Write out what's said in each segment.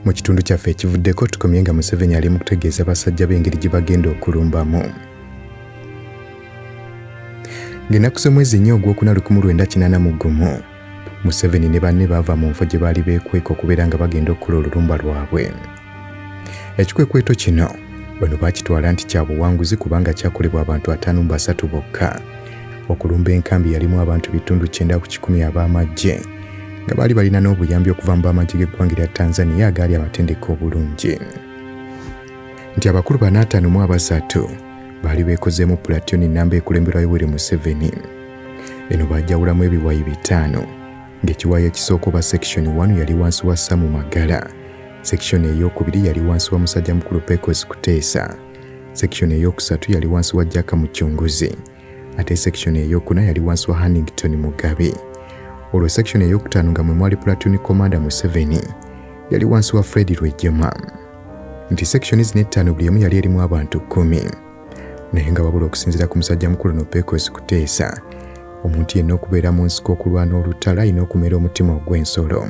Mu kitundu kyaffe ekivuddeko tukomye nga Museveni ali mu kutegeeza basajja b'engeri gye bagenda okulumbamu. Ng'ennaku z'omwezi nnyo ogwokuna 1981 Museveni ne banne baava mu nfo gye baali beekweka okubeera nga bagenda okukola olulumba lwabwe. Ekikwekweto kino bano baakitwala nti kya buwanguzi kubanga kyakolebwa abantu 53 bokka. Okulumba enkambi yalimu abantu bitundu 9 ku 10 ab'amagye nga baali balina n'obuyambi okuva mu b'amagye g'eggwanga lya Tanzania agaali amatendeka obulungi. Nti abakulu 53 baali beekozeemu Platoon nnamba ekulemberwa Yoweri Museveni. Eno baajawulamu ebiwayi 5 ng'ekiwayi ekisooka oba section 1 yali wansi wa Samu Magala, section ey'okubiri yali wansi wa musajja mukulu Pecos Kuteesa, section ey'okusatu yali wansi wa Jaka Muchunguzi, ate section ey'okuna yali wansi wa Hannington Mugabe. Olwo section ey'okutaano nga mwe mwali Platoon Commander Museveni yali wansi wa Fred Rwejema. Nti section zino 5 buli emu yali erimu abantu 10. Naye nga wabula okusinziira ku musajja mukulu no Pecos Kuteesa, omuntu yenna okubeera mu nsiko okulwana olutala alina okumera omutima ogw'ensolo.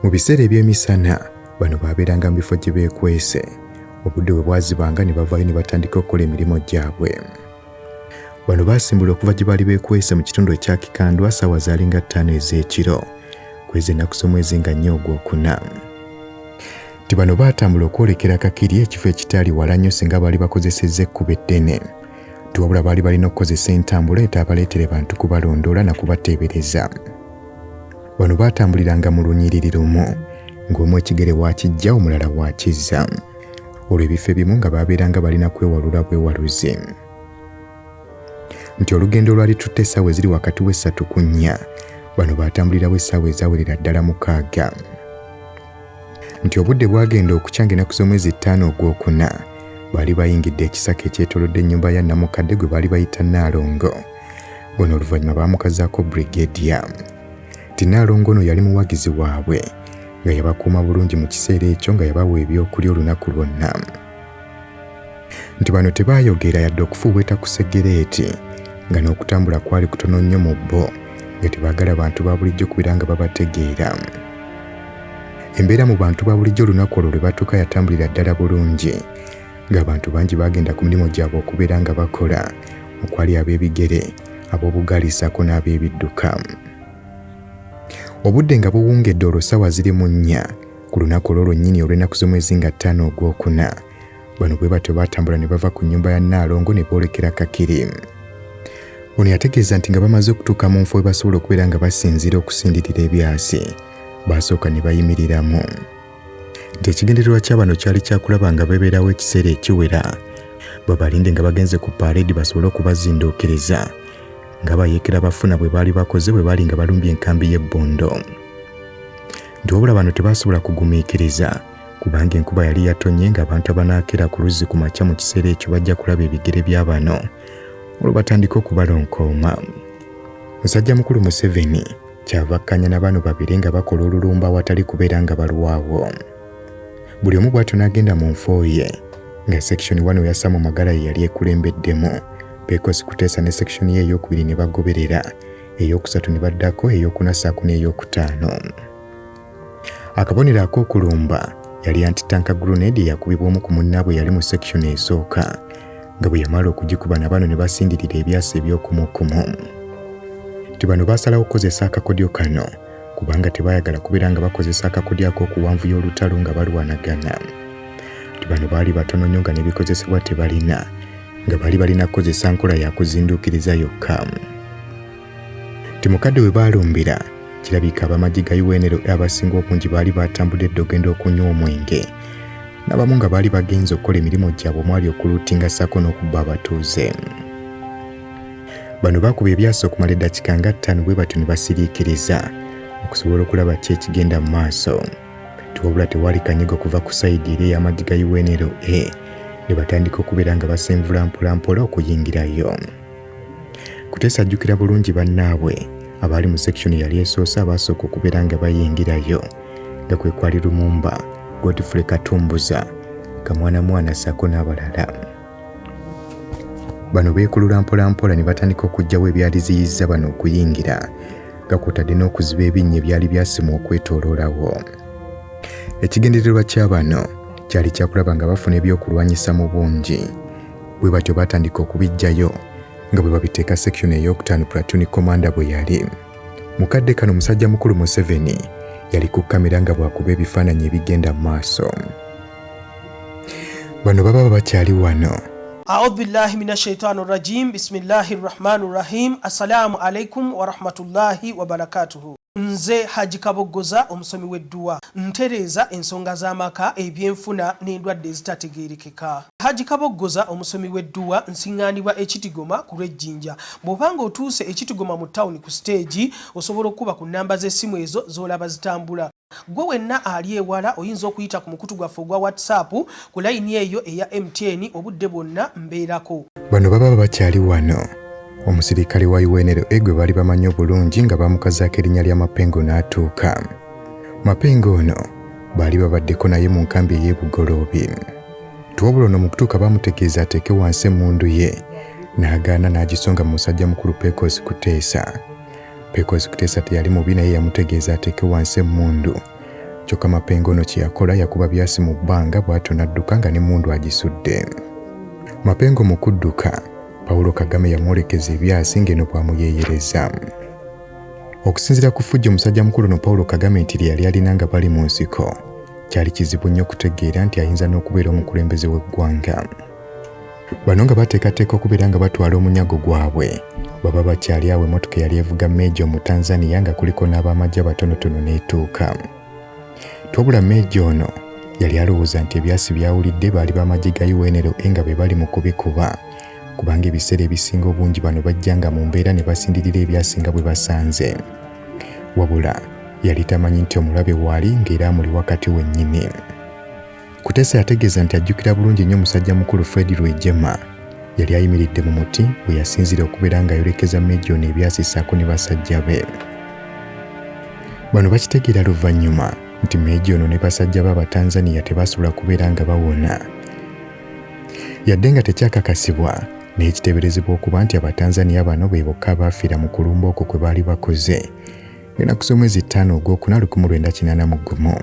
Mu biseera eby'emisana bano baabeeranga mu bifo gye beekwese, obudde bwe bwazibanga ne bavaayo ne batandika okukola emirimu gyabwe. Bano baasimbula okuva gye baali beekwese mu kitundu ekya Kikandwa ssaawa zaalinga 5 ez'ekiro kwezi ennaku z'omwezi nga 4 ogwokuna. Nti bano baatambula okwolekera Kakiri, ekifo ekitaali wala nnyo singa baali bakozesezza ekkubo eddene. Wabula baali balina okukozesa entambula etaabaletera bantu kubalondoola na kubateebereza. Bano baatambuliranga mu lunyiriri lumu ng'omu ekigere waakijja omulala waakizza. Olwo ebifo ebimu nga baabeeranga balina kwewalula bwewaluzi. Nti olugendo lwali tutte essaawa eziri wakati w'3 ku 4, bano baatambulirawo essaawa ezaawerera ddala 6. Nti obudde bwagenda okukya ng'ennaku z'omwezi 5 ogwokuna baali bayingidde ekisaka ekyetoolodde ennyumba ya Namukadde gwe baali bayita Naalongo. Gono oluvannyuma baamukazaako Brigadier. Nti Naalongo ono yali muwagizi waabwe nga yabakuuma bulungi mu kiseera ekyo nga yabawa ebyokulya olunaku lwonna. Nti bano tebaayogera yadde okufuuweta ku segereeti nga n'okutambula kwali kutono nnyo mu bo nga tebaagala bantu ba bulijjo kubeera nga babategeera. Embeera mu bantu ba bulijjo olunaku olwo lwe batuuka yatambulira ddala bulungi ng'abantu bangi bagenda ku mirimu gyabwe okubeera nga bakola, okwali ab'ebigere, ab'obugaali ssaako n'ab'ebidduka. Obudde nga buwungedde olwo ssaawa ziri mu 4 ku lunaku olwo lwennyini olw'ennaku z'omwezi nga 5 ogwokuna, bano bwe batyo baatambula ne bava ku nnyumba ya Naalongo ne boolekera Kakiri. Ono yategeeza nti nga bamaze okutuuka mu nfo we basobola okubeera nga basinziira okusindirira ebyasi, baasooka ne bayimiriramu. Nti ekigendererwa kya bano kyali kyakulaba nga bebeerawo ekiseera ekiwera, babalinde nga bagenze ku pareedi basobole okubazinduukiriza nga bayeekera bafuna bwe baali bakoze bwe baali nga balumbye enkambi y'Ebbondo. Nti wabula bano tebaasobola kugumiikiriza kubanga enkuba yali yatonye ng'abantu abanaakera ku luzzi ku makya mu kiseera ekyo bajja kulaba ebigere bya bano olwo batandika okubalonkooma. Musajja mukulu Museveni kyava akkanya na bano babiri nga bakola olulumba awatali kubeera nga balwawo. Buli omu bw'atyo n'agenda mu nfo ye nga section 1 eya Samu Magala ye yali ekulembeddemu, Pecos Kuteesa ne section ye ey'okubiri ne bagoberera, ey'okusatu ne baddako, ey'okuna ssaako n'ey'okutaano. Akabonero ak'okulumba yali anti-tanka grenade eyakubibwa omu ku munnaabwe yali mu section esooka, nga bwe yamala okugikuba na bano ne basindirira ebyasa eby'okumukumu. Nti bano baasalawo okukozesa akakodyo kano kubanga tebaayagala kubeera nga bakozesa akakodyo ak'okuwanvuya olutalo nga balwanagana. Nti bano baali batono nnyo nga n'ebikozesebwa tebalina, nga baali balina kukozesa nkola ya kuzinduukiriza yokka. Nti mukadde we baalumbira kirabika abamagye ga UNL abasinga obungi baali baatambudde ogenda okunywa omwenge, n'abamu nga baali bagenze okukola emirimu gyabwe omwali okuluutinga ssaako n'okubba abatuuze. Bano baakuba ebyasa okumala eddakiika nga 5 bwe batyo ne basiriikiriza okusobola okulaba ki ekigenda mu maaso. Tiwabula tewaali kanyigo kuva ku sayidi eri ey'amagye ga UNL ne batandika okubeera nga basenvula mpolampola okuyingirayo. Kuteesa ajjukira bulungi bannaabwe abaali mu section yali esoosa abaasooka okubeera nga bayingirayo nga kwe kwali Lumumba, Godfrey Katumbuza, Kamwana ssaako n'abalala. Bano beekulula mpolampola ne batandika okuggyawo ebyaliziyizza bano okuyingira nga kw'otadde n'okuziba ebinnya ebyali byasimwa okwetooloolawo. Ekigendererwa kya bano kyali kyakulaba nga bafuna ebyokulwanyisa mu bungi. Bwe batyo batandika okubijjayo nga bwe babiteeka section ey'okutaano platoon commander bwe yali. Mukadde kano musajja mukulu Museveni yali ku kamera nga bw'akuba ebifaananyi ebigenda mu maaso. Bano baba bakyali wano. A'udhu billahi minash shaitani rajim. Bismillahir rahmanir rahim. Assalamu alaikum wa rahmatullahi wa barakatuhu. Nze Haji Kabogoza omusomi w'edduwa ntereeza ensonga z'amaka ebyenfuna n'endwadde ezitategeerekeka. Haji Kabogoza omusomi w'edduwa nsiŋŋaanibwa Ekitigoma ku lw'Ejjinja. Bw'obanga otuuse Ekitigoma mu ttawuni ku siteegi osobola okuba ku nnamba z'essimu ezo z'olaba zitambula. Gwe wenna ali ewala oyinza okuyita ku mukutu gwaffe ogwa WhatsApp ku layini eyo eya MTN obudde bwonna mbeerako. Bano baba bakyali wano. Omusirikale wa UNLA gwe bali bamanyi obulungi nga bamukazaako erinnya lya Mapengo n'atuuka. Mapengo ono baali babaddeko naye mu nkambi ey'Ebugoloobi. Tuwabula ono mu kutuuka bamutegeeza ateeke wansi emmundu ye n'agaana n'agisonga mu musajja mukulu Pecos Kuteesa. Pecos Kuteesa teyali mubi naye yamutegeeza ateeke wansi emmundu. Kyokka Mapengo ono kye yakola yakuba byasi mu bbanga bw'atyo n'adduka nga n'emmundu agisudde. Mapengo mu kudduka Paulo Kagame yamwolekeza ebyasi ng'eno bw'amuyeeyereza. Okusinziira ku ffujjo omusajja mukulu no Paulo Kagame nti yali alina nga bali mu nsiko, kyali kizibu nnyo okutegeera nti ayinza n'okubeera omukulembeze w'eggwanga. Bano nga bateekateeka okubeera nga batwala omunyago gwabwe, baba bakyali awo emmotoka yali evuga Meejo mu Tanzania nga kuliko n'abamagye abatonotono n'etuuka. Twabula Meejo ono yali alowooza nti ebyasi byawulidde baali bamagye ga UNLA nga be bali mu kubikuba, kubanga ebiseera ebisinga obungi bano bajjanga mu mbeera ne basindirira ebyasinga bwe basanze. Wabula yali tamanyi nti omulabe waali ng'era amuli wakati wennyini. Kuteesa yategeeza nti ajjukira bulungi nnyo omusajja mukulu Fred Rwejema yali ayimiridde mu muti we yasinzira okubeera ng'ayolekeza Meejo n'ebyasi ssaako ne basajja be. Bano bakitegeera luvannyuma nti Meejo ono ne basajja b'Abatanzania tebasobola kubeera nga bawona. Yadde nga tekyakakasibwa naye kiteeberezebwa okuba nti Abatanzania bano be bokka abaafiira mu kulumba okwo kwe baali bakoze ng'ennaku z'omwezi 5 Ogwokuna 1981.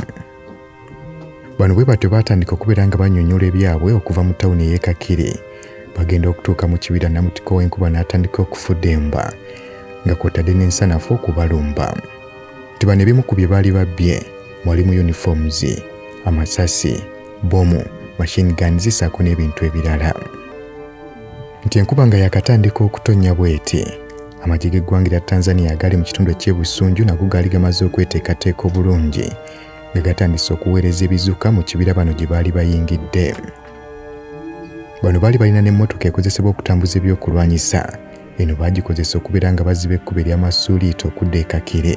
Bano bwe batyo baatandika okubeera nga bannyonnyola ebyabwe okuva mu ttawuni ey'e Kakiri bagenda okutuuka mu kibira Namutiko w'enkuba n'atandika okufudemba nga kw'otadde n'ensanafu okubalumba. Nti bano ebimu ku bye baali babbye mwalimu uniforms, amasasi, bomu, machine guns ssaako n'ebintu ebirala. Nti enkuba nga yakatandika okutonnya bw'eti, amagye g'eggwanga lya Tanzania agali mu kitundu eky'ebusunju nago gaali gamaze okweteekateeka obulungi nga gatandise okuweereza ebizuka mu kibira bano gye baali bayingidde. Bano baali balina n'emmotoka ekozesebwa okutambuza ebyokulwanyisa, eno baagikozesa okubeera nga baziba ekkubo ery'amasuuliito okudda e Kakiri.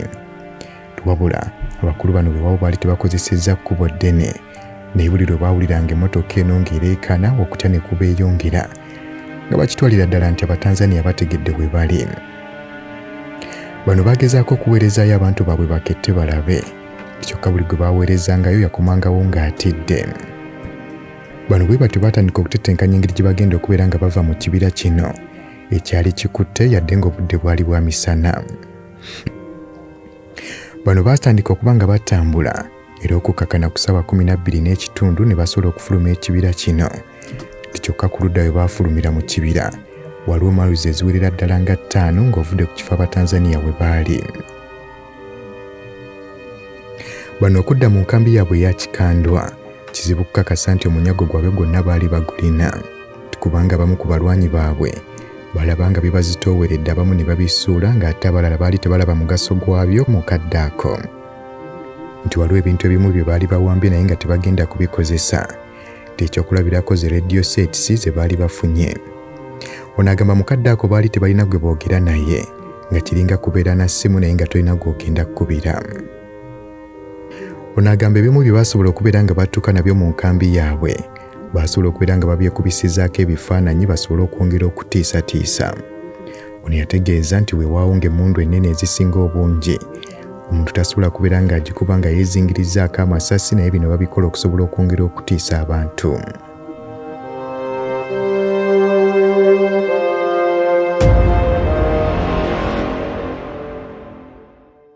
Wabula abakulu bano beewaawo baali tebakozesezza kkubo ddene, naye buli lwe baawuliranga emmotoka eno ng'ereekana okutya ne kubeeyongera nga bakitwalira ddala nti Abatanzania bategedde bwe bali. Bano baagezaako okuweerezaayo abantu baabwe bakette balabe, kyokka buli gwe baaweerezangayo yakomangawo ng'atidde. Bano bwe batyo baatandika okutetenkanya engeri gye bagenda okubeera nga bava mu kibira kino ekyali kikutte yadde ng'obudde bwali bwa misana. Bano baatandika okuba nga batambula era okukakana ku ssaawa 12:30 ne basobola okufuluma ekibira kino. Kyokka ku ludda we baafulumira mu kibira waliwo maluzi eziwerera ddala nga 5 ng'ovudde ku kifo Abatanzania we baali. Bano okudda mu nkambi yaabwe eya Kikandwa kizibu kukakasa nti omunyago gwabwe gwonna baali bagulina, kubanga abamu ku balwanyi baabwe balaba nga bibazitooweredde abamu ne babisuula ng'ate abalala baali tebalaba mugaso gwabyo mu kadde ako. Nti waliwo ebintu ebimu bye baali bawambye naye nga tebagenda kubikozesa, ekyokulabirako ze radio sets ze baali bafunye. Ono agamba mu kadde ako baali tebalina gwe boogera naye nga kiringa kubeera na ssimu naye nga tolina gw'ogenda kkubira. Ono agamba ebimu bye baasobola okubeera nga batuuka nabyo mu nkambi yaabwe baasobola okubeera nga babyekubisizaako ebifaananyi basobole okwongera okutiisatiisa. Ono yategeeza nti weewaawo ng'emmundu ennene ezisinga obungi omuntu tasobola kubeera ng'agikuba nga yeezingirizaako amasasi naye bino babikola okusobola okwongera okutiisa abantu.